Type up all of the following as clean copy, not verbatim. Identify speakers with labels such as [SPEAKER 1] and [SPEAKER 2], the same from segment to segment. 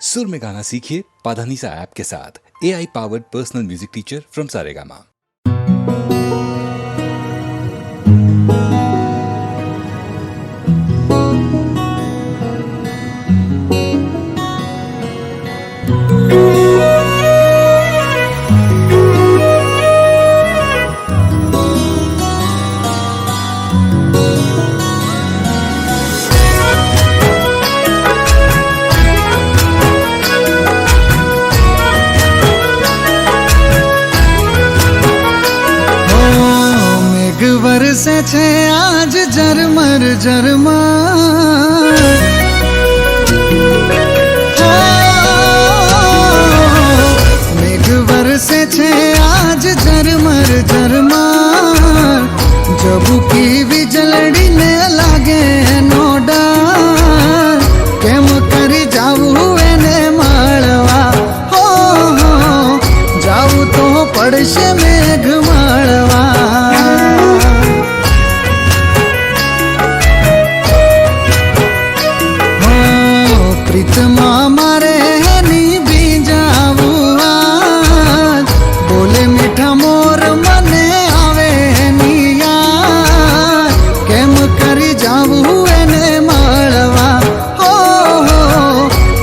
[SPEAKER 1] सुर में गाना सीखिए पाधानीसा ऐप के साथ। AI powered personal music teacher from Saregama.
[SPEAKER 2] से छे आज झरमर झरमर मेघ बरसे छे आज झरमर झरमर जबू की वीजलड़ी ने लागे नो डर केम करी जाऊ एने माळवा हो जाऊ तो पड़शे मेघ माळवा प्रीतमा मारे नी बीजाऊ आज बोले मीठा मोर मने आवे नी यार केम करी जाऊ एने माळवा हो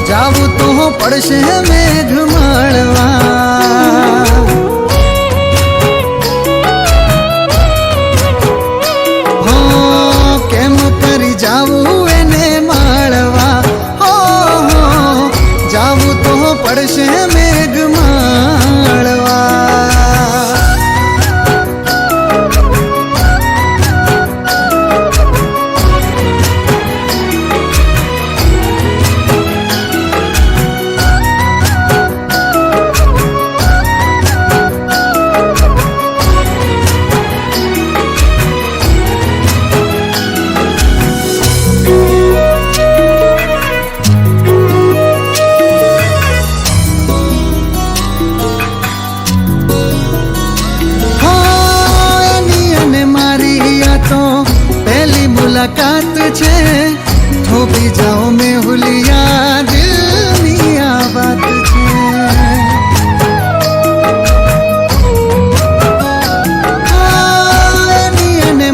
[SPEAKER 2] जाऊ तो पड़शे मेघ माळवा हो केम करी जाऊ एने माळवा जाऊ तो पड़शे मेघ माळवा मुलाकात छे थोपी जाओ में हुलिया दिल नी आ बात छे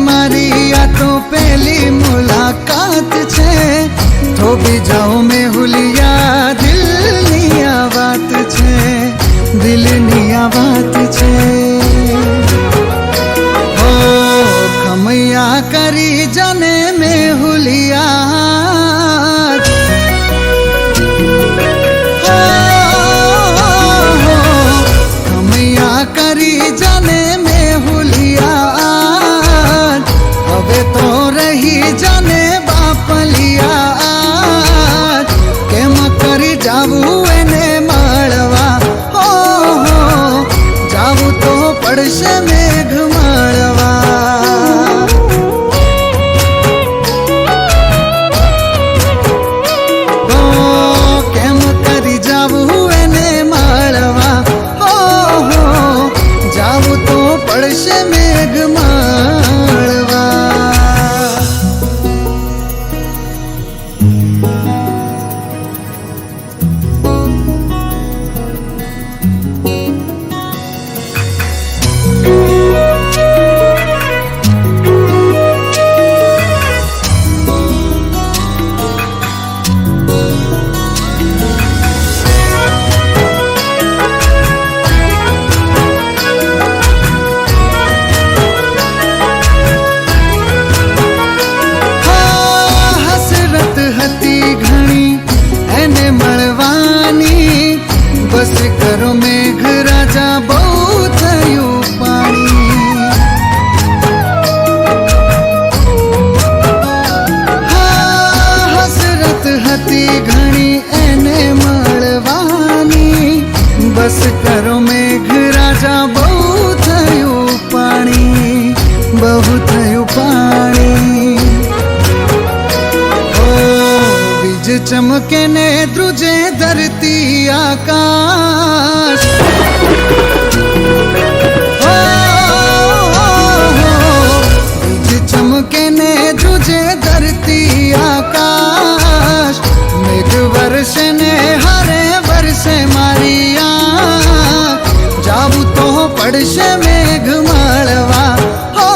[SPEAKER 2] मारी या तो पहली मुलाकात छे थोपी जाओ में हुलिया दिल नी आ बात छे दिल नी आ बात छे मैया करी जाने में हुलिया मैया करी जाने में हुलिया अबे तो रही जाने बापलिया केम करी जाऊ एने माळवा हो जाऊ तो पड़शे मेघ माळवा पड़शे मेघ माळवा बस करो मेघ राजा बहु थयु पानी हसरत हती घणी एने मळवानी बस करो मेघ राजा बहु थयु पानी बहु थयु पानी बीज चमके ने द्रुजे धरती आकाश बीज चमके ने द्रुजे धरती आकाश मेघ वर्षे ने हरे પડશે મેઘ માળવા. હો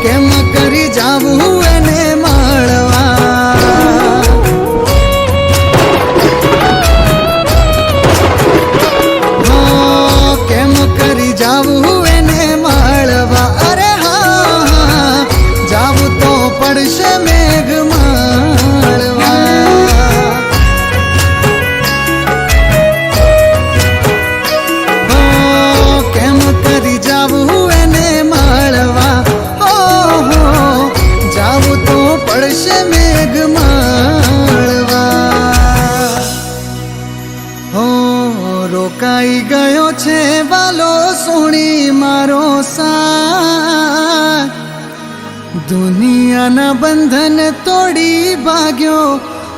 [SPEAKER 2] કેમ કરી જાવું એને માળવા. કેમ કરી જાવું એને માળવા. અરે હા જાવું તો પડશે મેઘ માળવા. કેમ કરી જાવું એને માળવા. જાવું તો પડશે મેઘ માળવા. હો રોકાઈ ગયો છે વાલો સોણી મારો સાથ. દુનિયાના બંધન તોડી ભાગ્યો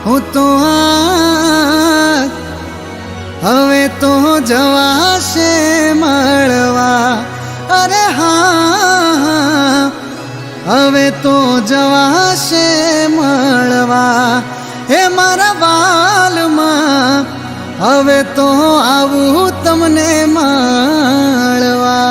[SPEAKER 2] હું તો આ. હવે તો જવાશે મળવા. અરે હા હવે તો જવાશે મળવા. હે મારા વાલમાં હવે તો આવું તમને મળવા.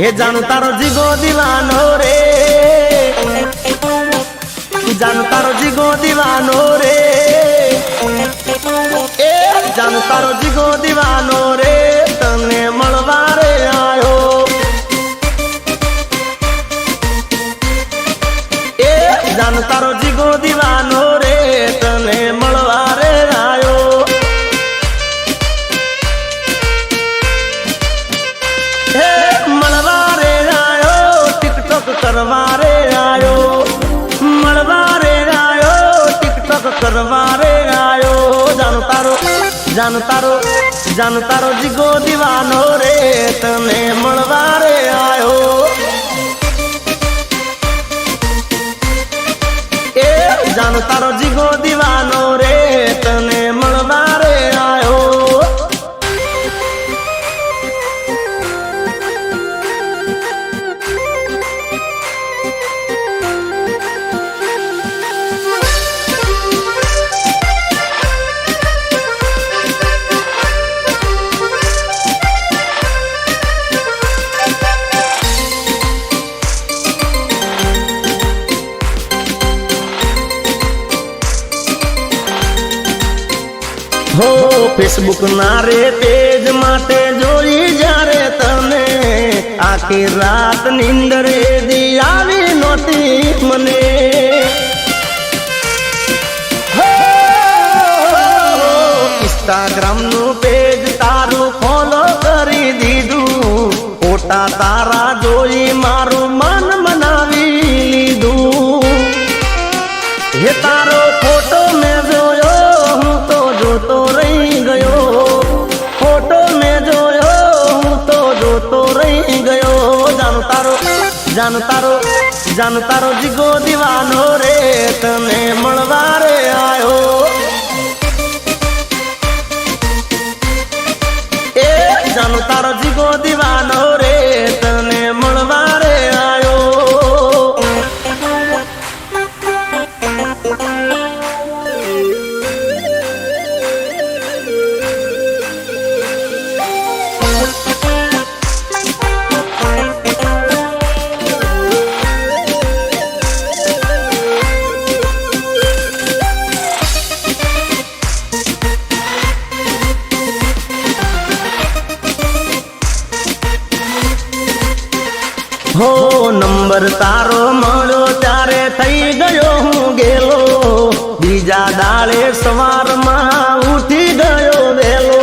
[SPEAKER 3] हे जानू तारो जीगो दीवानो रे, जानू तारो जीगो दीवानो रे, ए जानू तारो जीगो दीवानो रे, तने मळवा रे आयो. ए जानू तारो जीगो दीवानो रे, तने मळवा रे आयो. करवा रे आयो, मळवा रे आयो, टिकटॉक करवा रे आयो. जानू तारो जीगो दीवानो रे, तने मळवा रे आयो. ए जानू तारो जीगो दीवानो रे, तने मळवा रे आयो. हो फेसबुक ना रे पेज माटे जोई जारे तने, आखी रात नींदर दी आवी नोती मने. हो इंस्टाग्राम नु पेज तारू फॉलो करी दीधू, फोटा तारा जोई मारू मन मनावी लीधू. हे तारो फोटो में जोयो हूँ तो जोतो रही गयो, फोटो में जोयो हूँ तो जोतो रही गयो. जानू तारो जीगो दीवानो रे, तने मळवा रे आयो. ए जानू तारो जीगो दीवानो रे, तने मळवा रे आयो. हो नंबर तारो मळ्यो त्यारे थई गयो हूँ गेलो, बीजा दाड़े सवार में उठी गयो वेलो.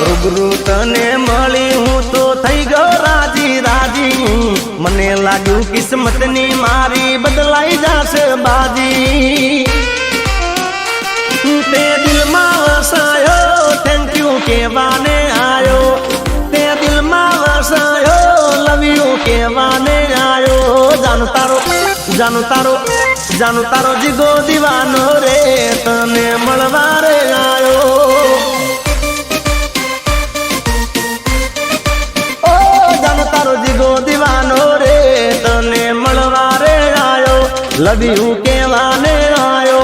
[SPEAKER 3] रूबरू तने मळी हूँ तो थई गयो राजी राजी, मने લાગ્યું કિસ્મતની મારી બદલાઈ જશે બાજી તે દિલમાં વસાયો થેન્ક યુ કહેવાને આયો તે દિલમાં વસાયો લવ યુ કહેવાને આયો જાનું તારો જીગો દીવાનો રે તને મળવા રે આયો તારો જીગો દીવાનો રે તને મળવા રે આયો લવ યુ કહેવાને આયો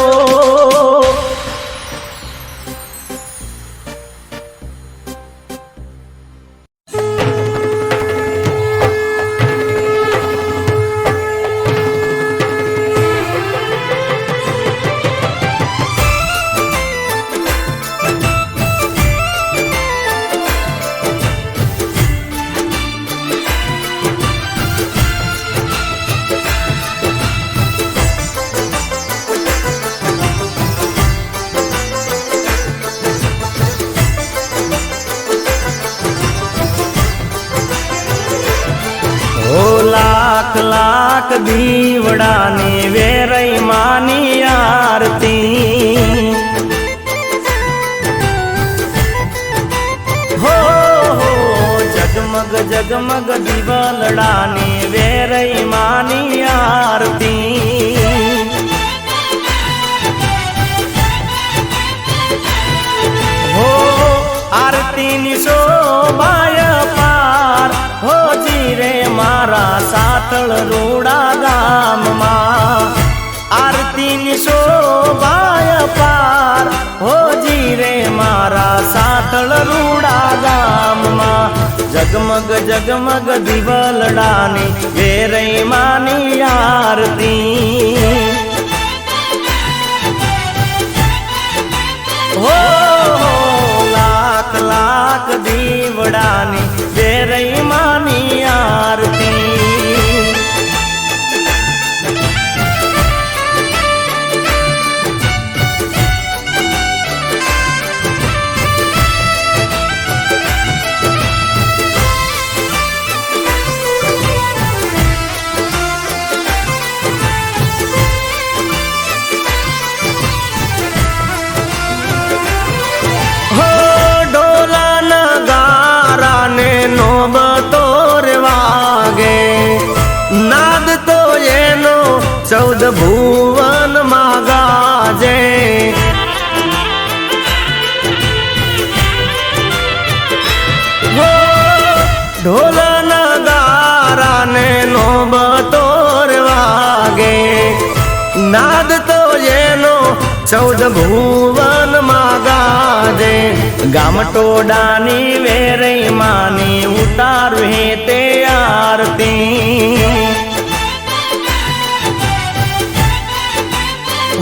[SPEAKER 3] लाख लाख दीवड़ानी वेरई मानी आरती हो जगमग जगमग दीवलड़ानी वेरई मानी आरती हो आरती नी शोभाय पार हो जी रे मारा सातळ रूड़ा गाम मां आरती नी शोभाय पार हो जी रे मारा सातळ रूड़ा गाम मां जगमग जगमग दीवलड़ानी वेरई मानी आरती हो लाख लाख दीवड़ानी वेरई मानी आरती चौद भुवन मागाजे हो ढोल नगारा ने नोबतोर वागे नाद तो येनो चौद भुवन मागाजे गाम टोडानी वेरई मानी उतार हे ते आरती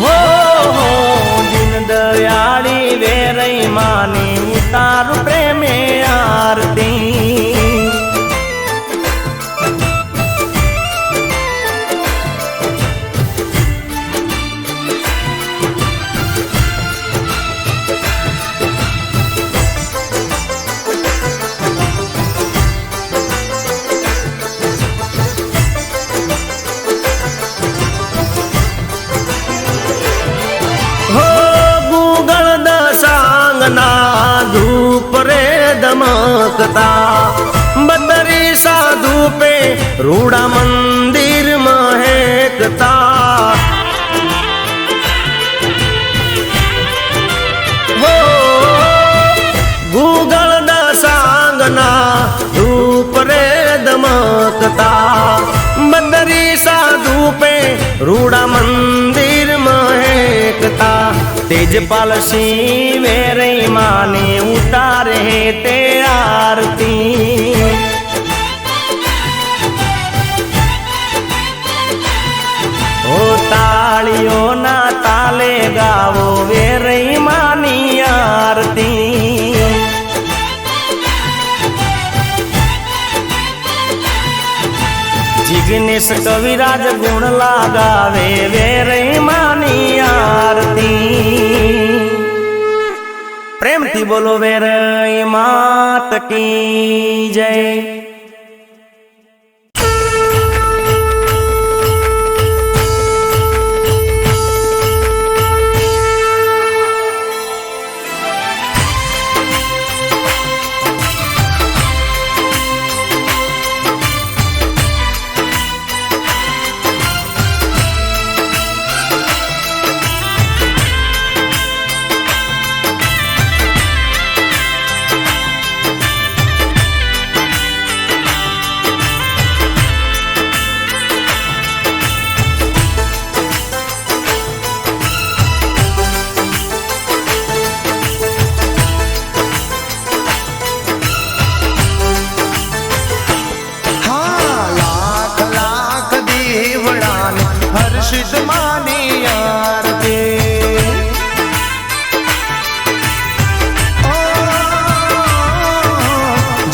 [SPEAKER 3] हो दिन दयाली वेरई मानी उतारू प्रेमे आरती धूप रे दमकता बदरी साधु पे रूड़ा मंदिर महकता हो गूगल दसांगना धूप रे दमकता बदरी साधु पे रूड़ा मंदिर महकता तेजपाल सिंह वेरई माने उतारे ते आरती ओ तालियों ना ताले गावो वेरई मानी आरती जिग्नेश कविराज गुण लगावे वेरई मानी आरती प्रेम थी बोलो वेरई मात की जय।
[SPEAKER 4] हर्षित मानी आरती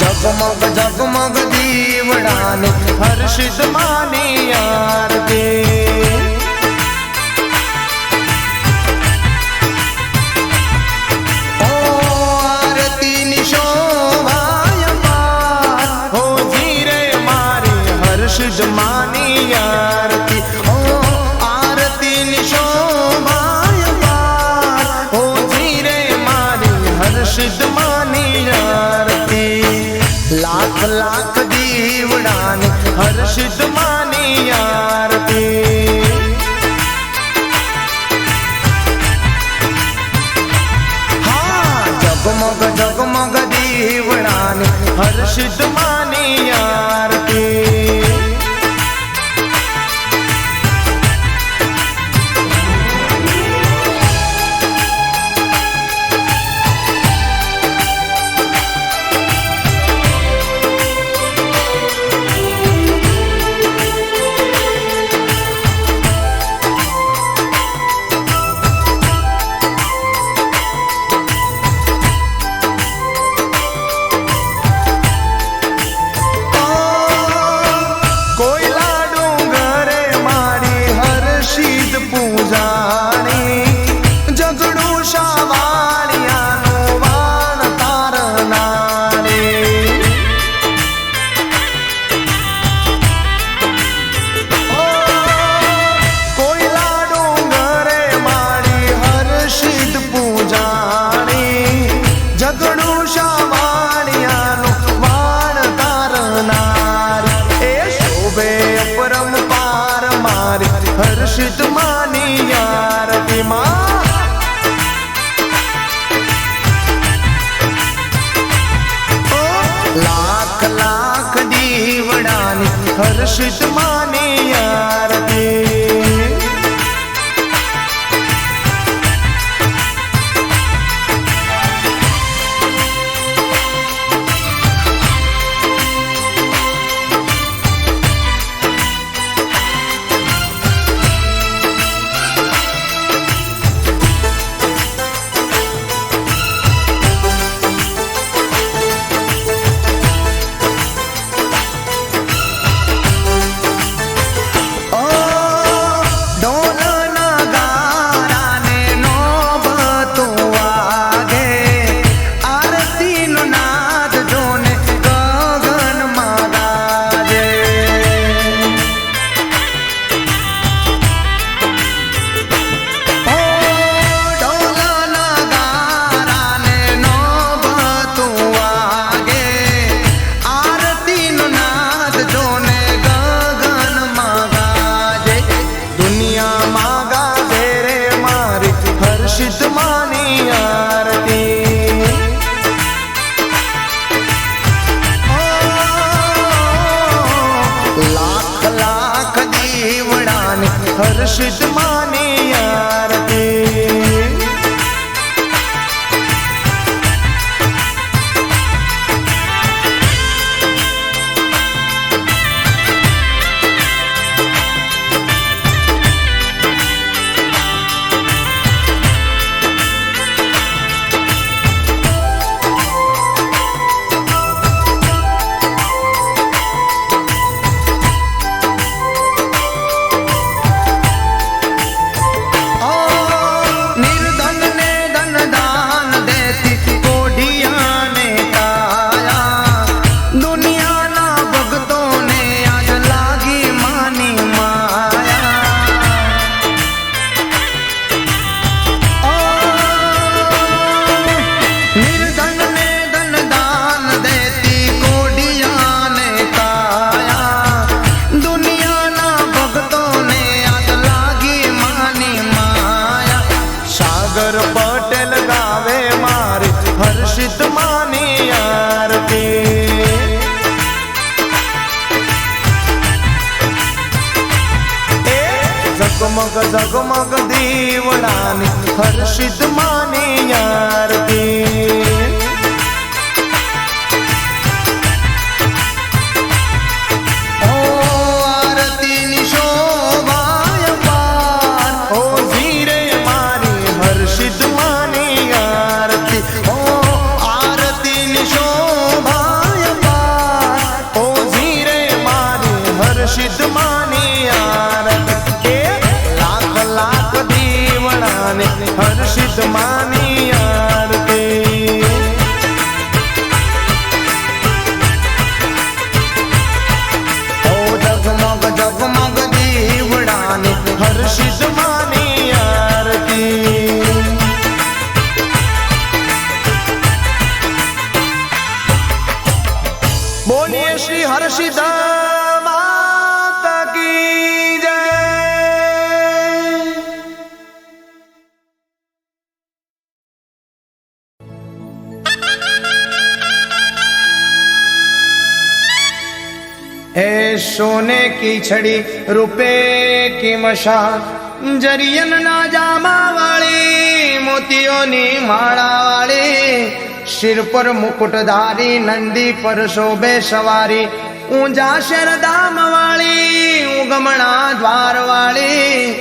[SPEAKER 4] जगमग जगमग दीवड़ाने हर्षित मानी आरती हर्षित मानी आरती ओ आरती निशोभाय पार हो जीरे मारी हर्षित मानी आरती लाख लाख दीवड़ाने हर्षित मानी आरती हाँ जगमग जगमग दीवड़ाने हर्षित मानी आरती हर्षित मानी आरती माँ लाख लाख दीवड़ानी हर्षित मानी आरती हर्षित मानी आरती लाख लाख दीवड़ाने हर्षित मानी आरती हर्षित मानी आरती जगमग जगमग दीवड़ानी हर्षित मानी आरती ओ आरती निशोभाय पार श्री हर्षित माता की जय। ए सोने की छड़ी रुपए की मशाल, जरियन ना जामा वाली मोतियों नी माड़ा वाली, सिर पर मुकुटधारी नंदी पर शोभे सवारी, ऊंजा शरदाम वाली उगमणा द्वार वाली,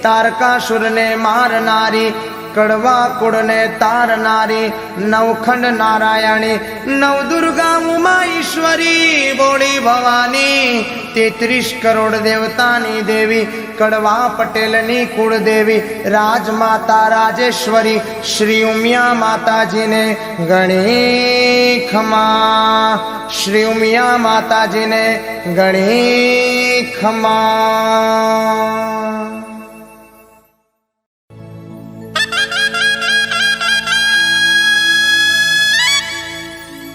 [SPEAKER 4] तारकासुर ने मारनारी कड़वा कुड़ ने तारनारी, नवखंड नारायणी नव दुर्गा उमा ईश्वरी बोड़ी भवानी, 33 करोड़ देवतानी देवी कड़वा पटेलनी कुल देवी, राजमाता राजेश्वरी श्री उमिया माता जी ने गणी खमा, श्री उमिया माता जी ने गणी खमा।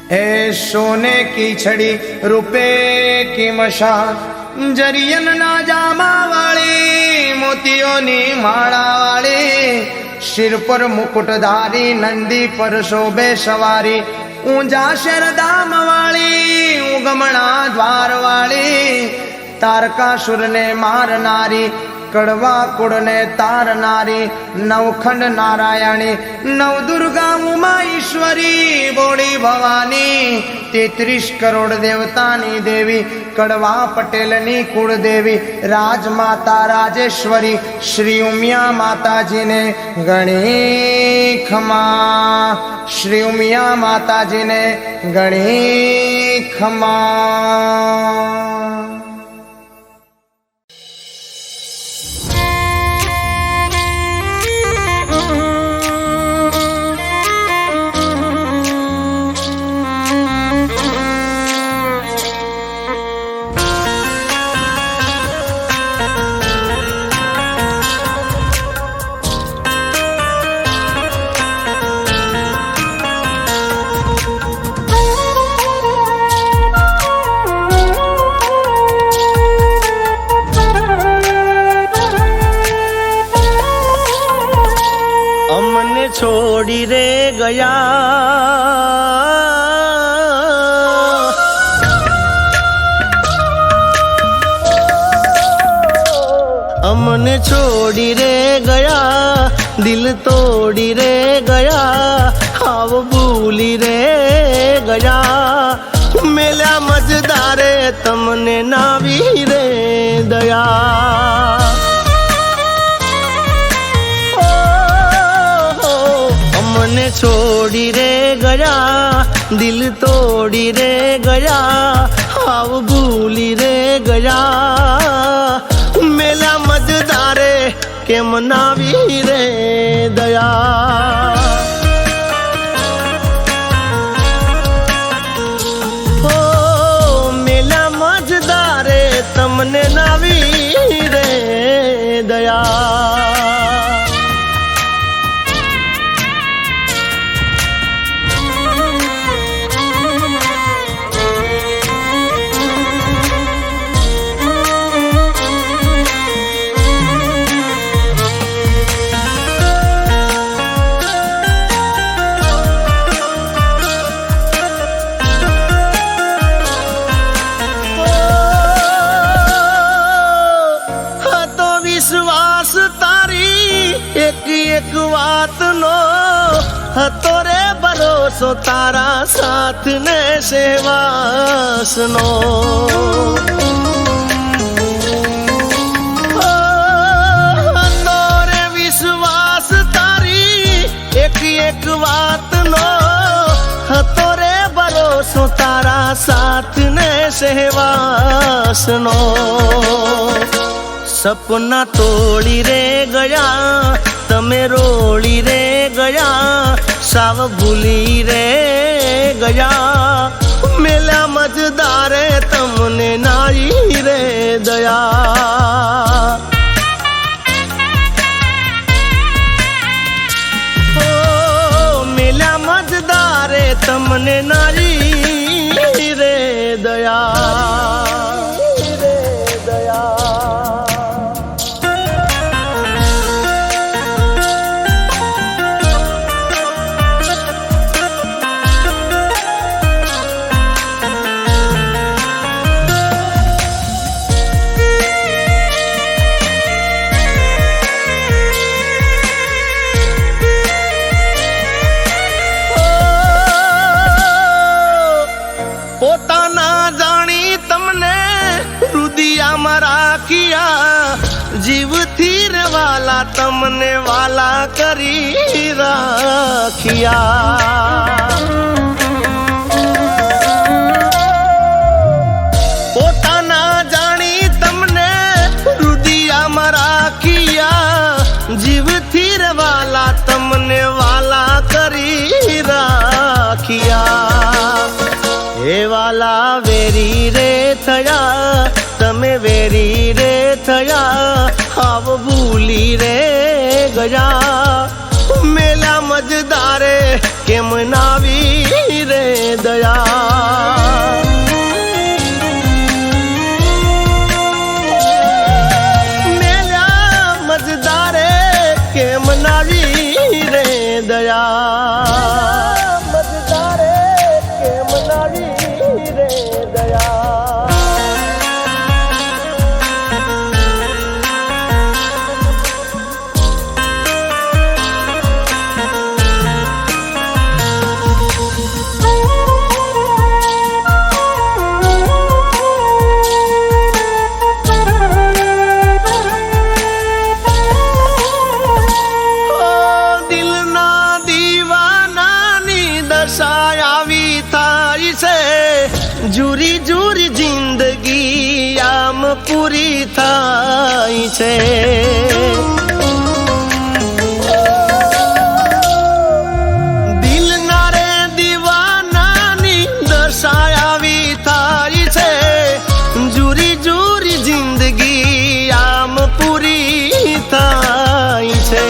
[SPEAKER 4] ए सोने की छड़ी रुपए की मशाल, जरियन ना जामा वाली मोतियों नी माड़ा वाली, सिर पर मुकुटधारी नंदी पर शोभे सवारी, ऊंजा शरदाम वाली उगमणा द्वार वाली, तारकासुर ने मारनारी कड़वा कुड़ ने तारनारी, नवखंड नारायणी नव दुर्गा उमा ईश्वरी बोड़ी भवानी, 33 करोड़ देवतानी देवी कड़वा पटेलनी कुल देवी, राजमाता राजेश्वरी श्री उमिया माता जी ने गणी खमा, श्री उमिया माता जी ने गणी खमा।
[SPEAKER 3] छोड़ी रे गया हमने छोड़ी रे गया, दिल तोड़ी रे गया, हाव भूली रे गया, मेला मजदारे तमने नावी रे दया। हमने छोड़ी रे गया, दिल तोड़ी रे गया, हाव भूली रे गया, मेला मजदारे के मनावी रे दया। ओ मेला मजदारे तमने नावी रे दया। एक बात नो तोरे भरोसो तारा साथ ने सेवास नो, तोरे विश्वास तारी एक बात नो तोरे भरोसो तारा साथ ने सेवास नो। सपना तोड़ी रे गया तमे रोड़ी रे गया, साव भूली रे गया, मेला मजदारे तमने नाई रे दया। ओ मेला मजदारे तमने नाई रे दया। રુદિયામાં રાખ્યા જીવથી રે વાલા તમને વાલા કરી રાખ્યા પોતાના જાણી તમને રુદિયામાં રાખ્યા જીવથી રે વાલા તમને વાલા કરી રાખ્યા હે વાલા વેરી રે થયા તમે વેરી રે થયા હાવ ભૂલી રે ગયા મેલા મજદારે કેમ નાવી રે દયા મેલા મજદારે કેમ નાવી રે દયા મજદારે કેમ નાવી રે દયા જુરી જુરી જિંદગી આમ પૂરી થાય છે દિલના રે દીવાનાની દશા આવી થાય છે જુરી જુરી જિંદગી આમ પૂરી થાય છે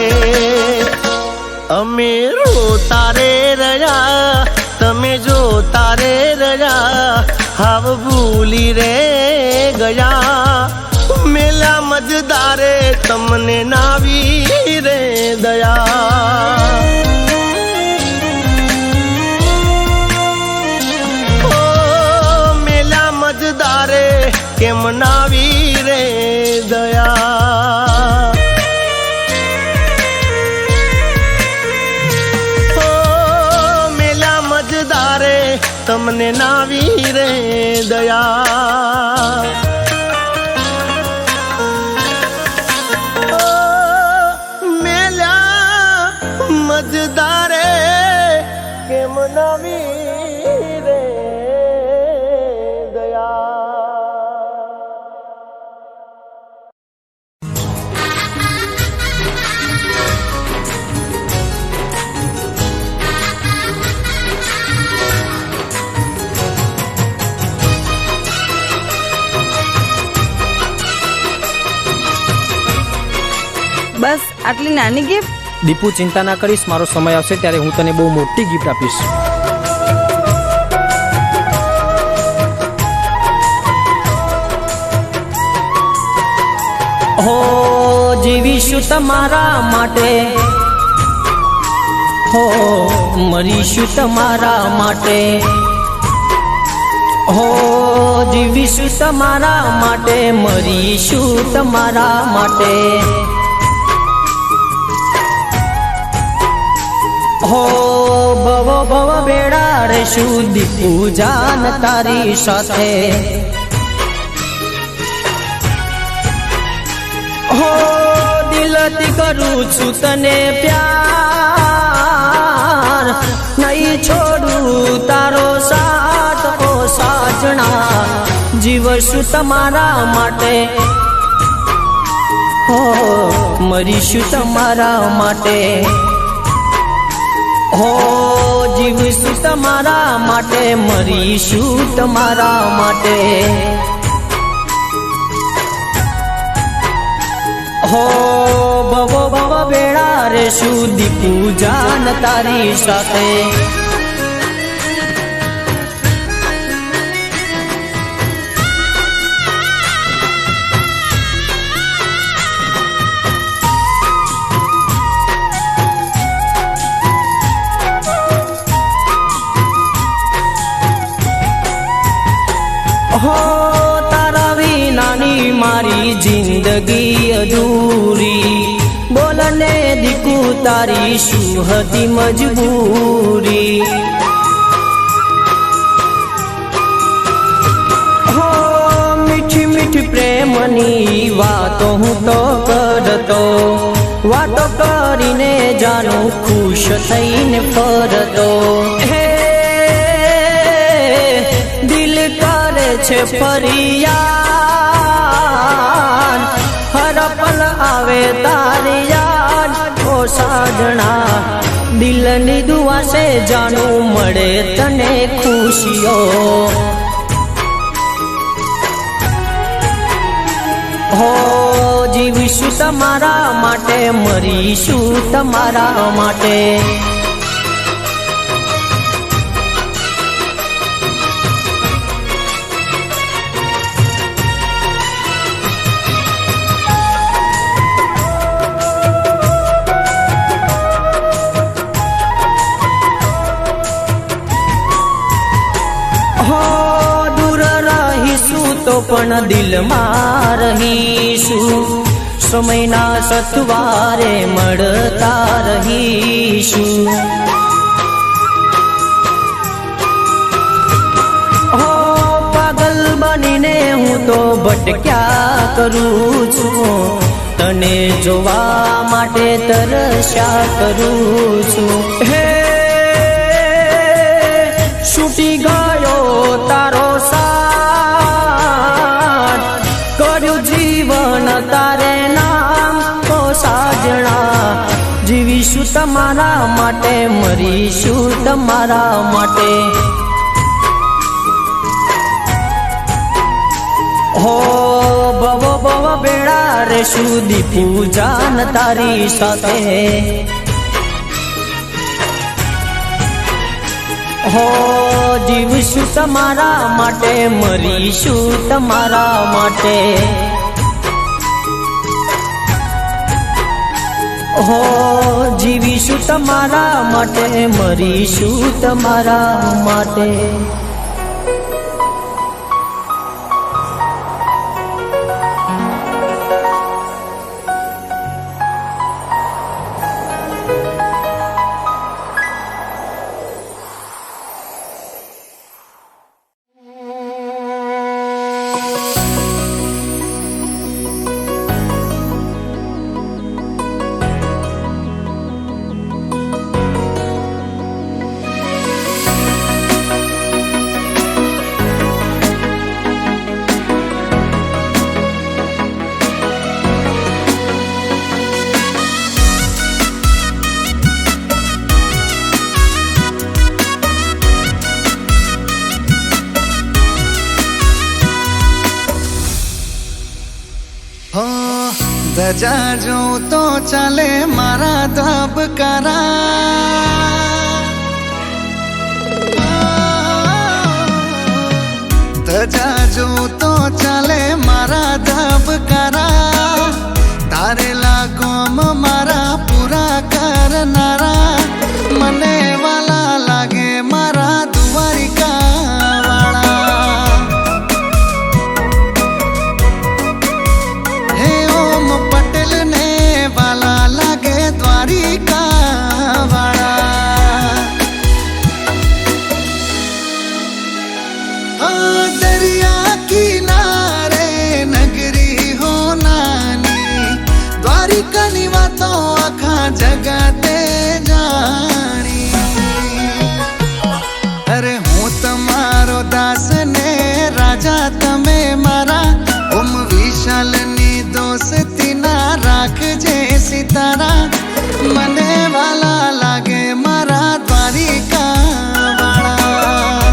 [SPEAKER 3] અમે રોતા રે રહ્યા તમે જો તારે રહ્યા હાવ ભૂલી રે ગયા મેલા મજદારે તમને નાવી રે દયા ઓ મેલા મજદારે કેમ નાવી રે દયા તમને નાવી રે દયા મેલ્યા મજદારે કેમ નાવી રે દયા
[SPEAKER 5] બસ આટલી નાની ગિફ્ટ?
[SPEAKER 6] દીપુ ચિંતા ના કરીશ, મારો સમય આવશે ત્યારે હું તને બહુ મોટી ગિફ્ટ આપીશ. હો જીવીશું તમારા માટે, હો મરીશું તમારા માટે, હો જીવીશું તમારા માટે, મરીશું તમારા માટે. હો ભવ ભવ બેડા રેશું દીપુ જાન તારી સાથે. હો દિલથી કરું છું તને પ્યાર, નહીં છોડું તારો સાથ ઓ સાજણા, જીવશું તમારા માટે, હો મરીશું તમારા માટે. હો જીવશું તમારા માટે, મરીશું તમારા માટે. હો ભવ ભવ બેડા રેશું દીપુ જાન તારી સાથે. હો તારા વિનાની મારી જિંદગી અધૂરી, બોલને દીકુ તારી શું હતી મજબૂરી. હો મીઠી મીઠી પ્રેમ જીવનની વાતો હું તો કરતો, વાતો કરીને જાણું ખુશ થઈને ફરતો. હે દિલ કરે છે ફરિયાદ, હર પલ આવે તારી યાદ. ઓ સાજણા દિલની દુઆ છે જાણું મળે તને ખુશીઓ. હો જીવીશું તમારા માટે, મરીશું તમારા માટે. તો પણ દિલમાં રહીશું, સમયના સથવારે મળતા રહીશું. હો પાગલ બનીને હું તો ભટક્યા કરું છું, તને જોવા માટે તરસ્યા કરું છું. હે છૂટી ગયો તારો જીવન તારે નામ. તો સાજણા જીવીશું તમારા માટે, મરીશું તમારા માટે. હો ભવો ભવ બેડા રેશું દીપુ જાન તારી સાથે. હો જીવીશું તમારા માટે, મરીશું તમારા માટે. હો જીવીશું તમારા માટે, મરીશું તમારા માટે.
[SPEAKER 2] ધજા જો તો ચાલે મારા ધબકારા, ધજા જો તો ચાલે મારા ધબકારા. તારે લાગોમ મારા પૂરા કરનારા, મને વાલા લાગે મારા દ્વારિકા વાળા. હે ઓમ પટેલ ને વાલા લાગે દ્વારિકા વાળા. દરિયા કિનારે નગરી હો નાની, દ્વારિકાની વાતો આખા જગતે જાણી. અરે હું તમારો દાસ ને રાજા તમે મારા, ઓમ વિશાલની દોસ્તી ના રાખજે સિતારા. મને વાલા લાગે મારા દ્વારિકા વાળા.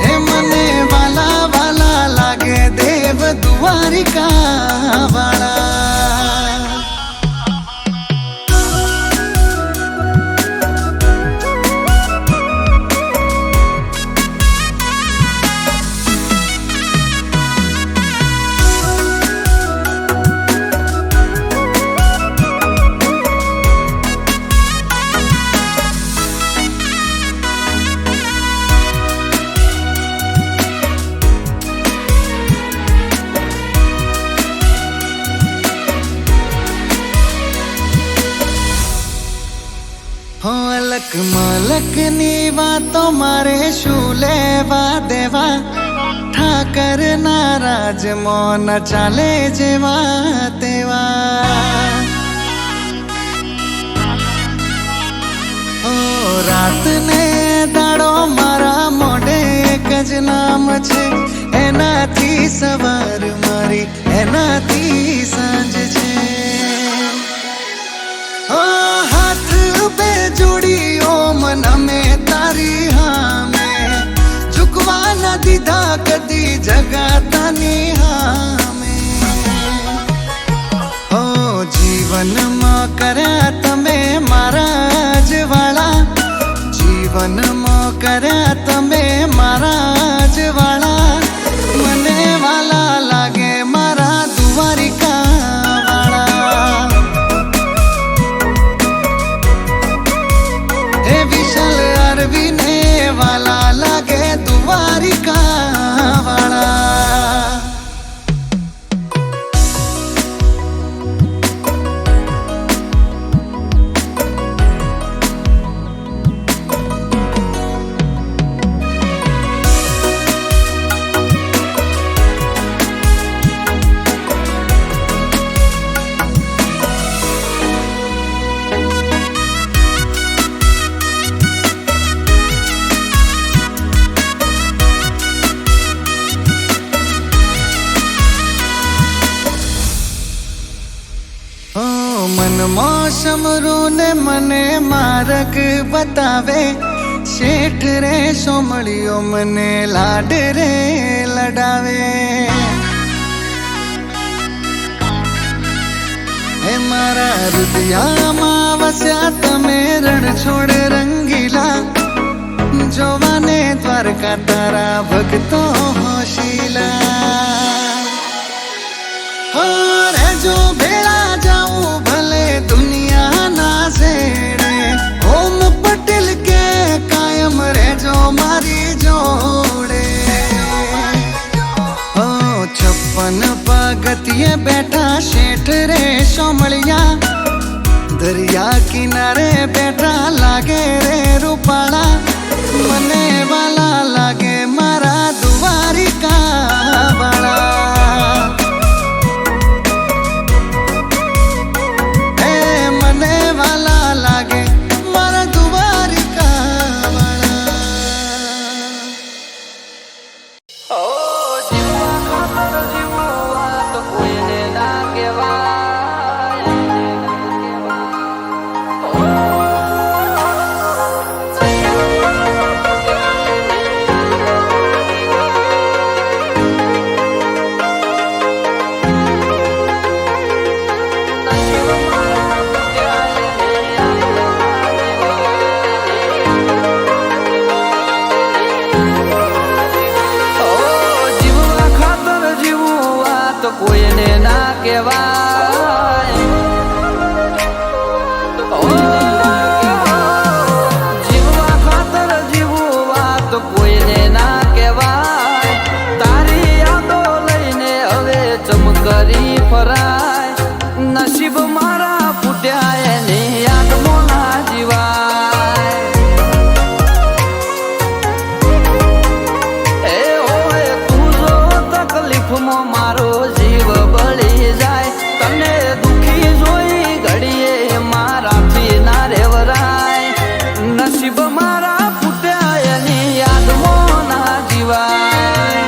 [SPEAKER 2] હે મને વાલા વાલા લાગે દેવ દ્વારિકા વાળા. અલક મલક ની વાતો મારે શું લેવા દેવા, કરનારા જ મોન ચાલે જેવા તેવા ઓ રાત ને દાડો મારા મોઢે એક જ નામ છે એનાથી સવાર મારી એનાથી સાંજ છે ઓ હાથ બે જોડીઓ મન મેં તારી હામે ચૂકવા ન દીધા કદી જગાતાની હામે ઓ જીવનમાં કર્યા તમે મારા જ વાળા જીવનમાં કર્યા તમે મારા જ વાળા મને વાલા લાગે મારા દ્વારિકા વાળા હે વિશાલ અરવિને વાલા લાગે દ્વારિકા વાળા મનમાં સમરું ને મને માર્ગ બતાવે શેઠ રે સોમળીઓ મને લાડ રે લડાવે હે મારા હૃદયામાં વસ્યા તમે રણ છોડ રંગીલા જોવાને દ્વારકા તારા ભક્તો હોશીલા હો રેજો ભેળા જાઉં ભલે દુનિયાના શેડે ઓમ પટેલ કે કાયમ રેજો મારી જોડે ઓ 56 પગથિયે બેઠા શેઠ રે સોમળિયા દરિયા કિનારે બેઠા લાગે રે રૂપાળા મને વાલા લાગે મારા દ્વારિકા વાળા હે મને વાલા લાગે મારા દ્વારિકા વાળા
[SPEAKER 7] કોઈને ના કહેવાય જીવવા ખાતર જીવવા તો કોઈને ના કહેવાય તારી યાદો લઈને હવે ચમકરી ફરાય નસીબ મારા ફૂટ્યા એની યાદમાં ના જીવાય એ હોય તું જો તકલીફમાં મારો જીવ બળી જાય તને દુખી જોઈ ઘડીએ મારાથી ના રેવરાય નસીબ મારા ફૂટ્યા એની યાદમાં ના જીવાય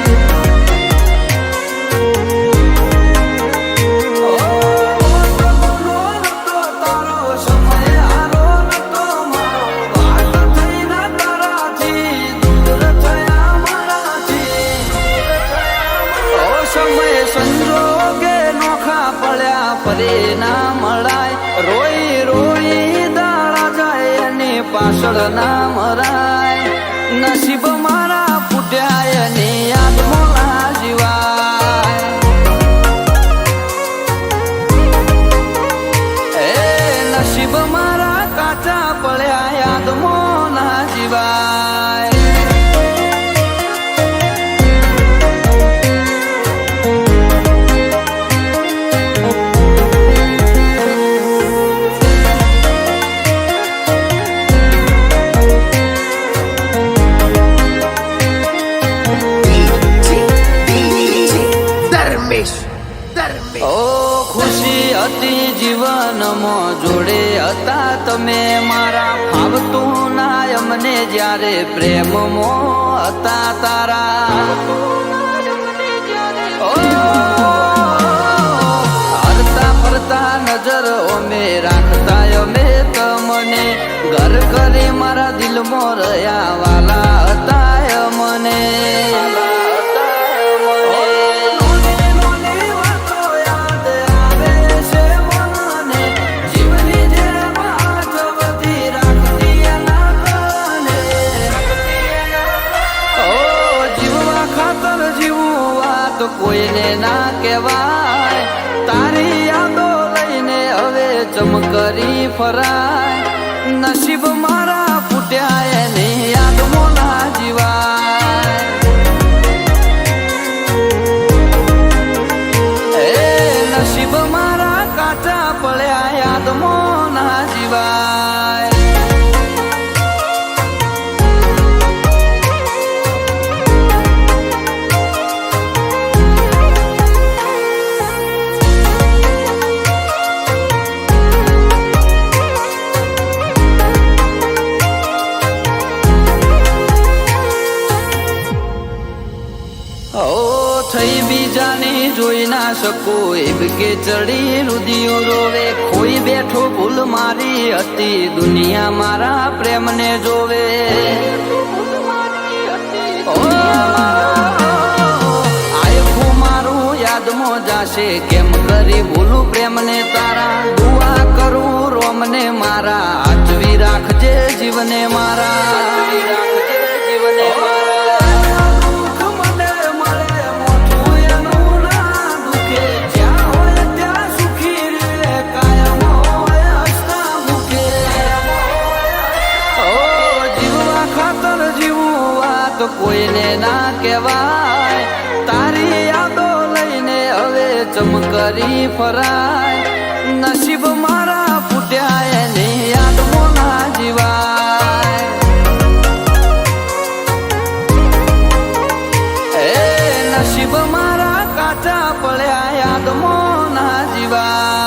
[SPEAKER 7] તારો સમય હારો નતો મારો વાત થઈ ના તારાથી દૂર થયા મારાથી સમય સંજોગે નોખા પડ્યા ફરી ના મળાય રોઈ રોઈ દાડા જાય એની પાછળ ના મરાય નસીબ મારા ફૂટ્યા એની યાદમાં ના જીવાય એ નસીબ મારા કાચા પડ્યા યાદમાં ના જીવાય હતી જીવનમાં જોડે હતા તમે મારા ફાવતું ના અમને જ્યારે પ્રેમમાં હતા તારા હરતા ફરતા નજર અમે રાખતા અમે તમને ઘર કરી મારા દિલમાં રહ્યા વાલા હતા મને કોઈને ના કહેવાય તારી યાદો લઈને હવે ચમકરી ફરાય નસીબ મારા ફૂટ્યા એની યાદમાં ના જીવાય એ નસીબ મારા કાચા પડ્યા યાદમાં ના જીવાય થઈ બીજાની જોઈ ના શકો એમ કે ચડી રુધિયો રોવે ખોઈ બેઠો ભૂલ મારી હતી દુનિયા મારા પ્રેમને જોવે આયખું મારું યાદમાં જાશે કેમ કરી ભૂલું પ્રેમને તારા દુઆ કરું રોમને મારા આચવી રાખજે જીવને મારા જીવને કોઈને ના કહેવાય તારી યાદો લઈને હવે ચમકરી ફરાય નસીબ મારા ફૂટ્યા એની યાદમાં ના જીવાય એ નસીબ મારા કાચા પડ્યા યાદમાં ના જીવાય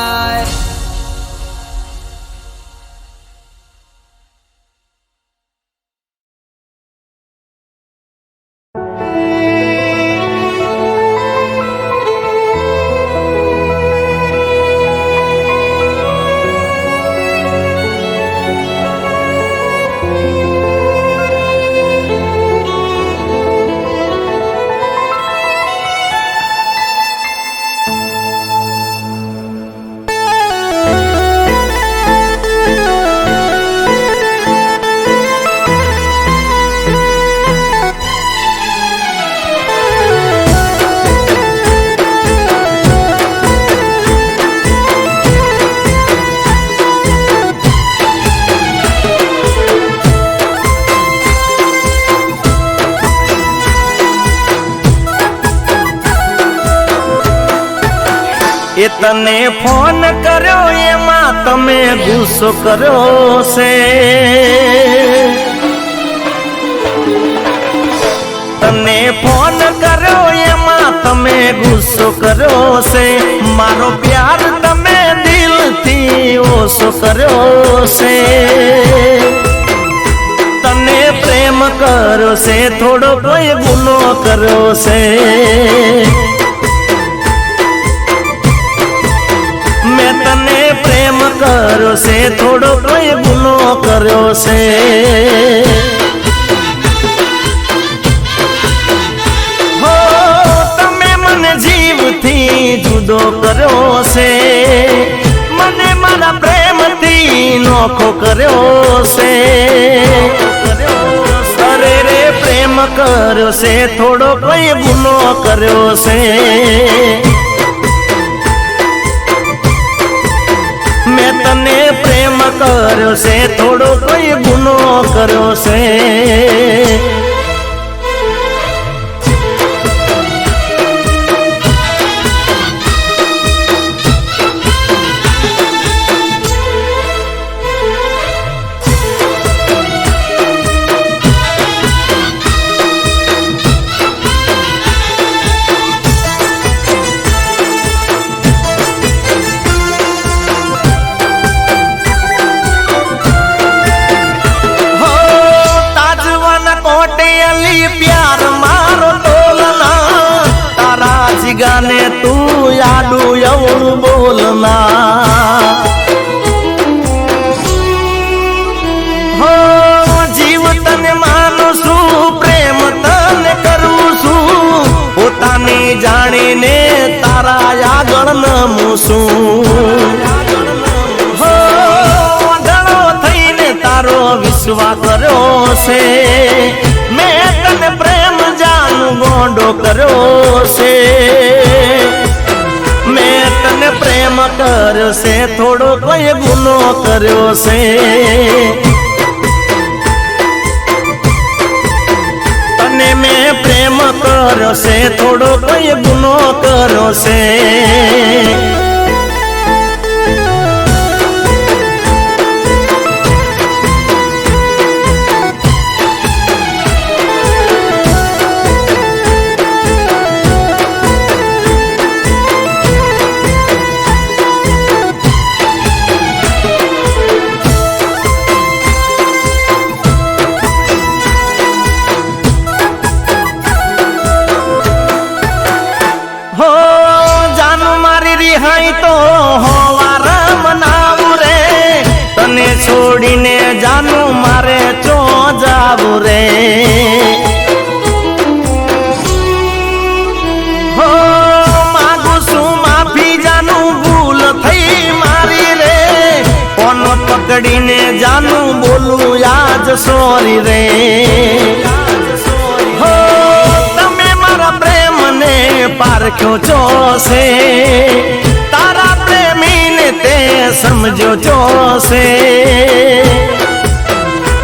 [SPEAKER 3] એ તને ફોન કર્યો એમાં તમે ગુસ્સો કર્યો છે તને ફોન કર્યો એમાં તમે ગુસ્સો કર્યો છે મારો પ્યાર તમે દિલથી ઓછો કર્યો છે તને પ્રેમ કર્યો છે થોડો કોઈ ગુનો કર્યો છે મેં તને પ્રેમ કર્યો છે થોડો કોઈ ગુનો કર્યો છે હો તમે મને જીવથી જુદો કર્યો છે મને મારા પ્રેમથી નોખો કર્યો છે અરે રે પ્રેમ કર્યો છે થોડો કોઈ ગુનો કર્યો છે મેં તને પ્રેમ કર્યો છે થોડો કોઈ ગુનો કર્યો છે જાણીને તારા આગળ નમું છું હો અઢળો થઈને તારો વિશ્વાસ કર્યો છે મેં તને પ્રેમ જાનું ગોંડો કર્યો છે મેં તને પ્રેમ કર્યો છે થોડો કોઈ ગુનો કર્યો છે તને મેં પ્રેમ કર્યો છે થોડો કોઈ ગુનો કર્યો છે છોડીને જાનું મારે ચો જાવું રે હો માગું છું માફી જાનું ભૂલ થઈ મારી રે કોનો પકડીને જાનું બોલું આજ સોરી રે હો તમે મારા પ્રેમને પારખ્યો છો છે તારા પ્રેમીને તે સમજો છો છે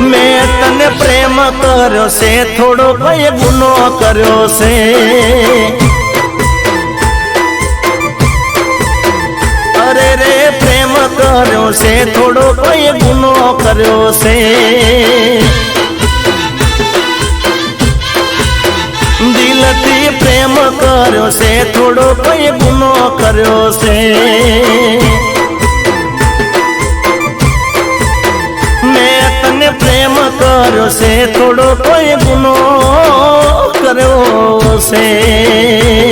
[SPEAKER 3] મેં તને પ્રેમ કર્યો છે થોડો કોઈ ગુનો કર્યો છે અરે રે પ્રેમ કર્યો છે થોડો કોઈ ગુનો કર્યો છે દિલથી પ્રેમ કર્યો છે થોડો કોઈ ગુનો કર્યો છે પ્રેમ કર્યો છે થોડો કોઈ ગુનો કર્યો છે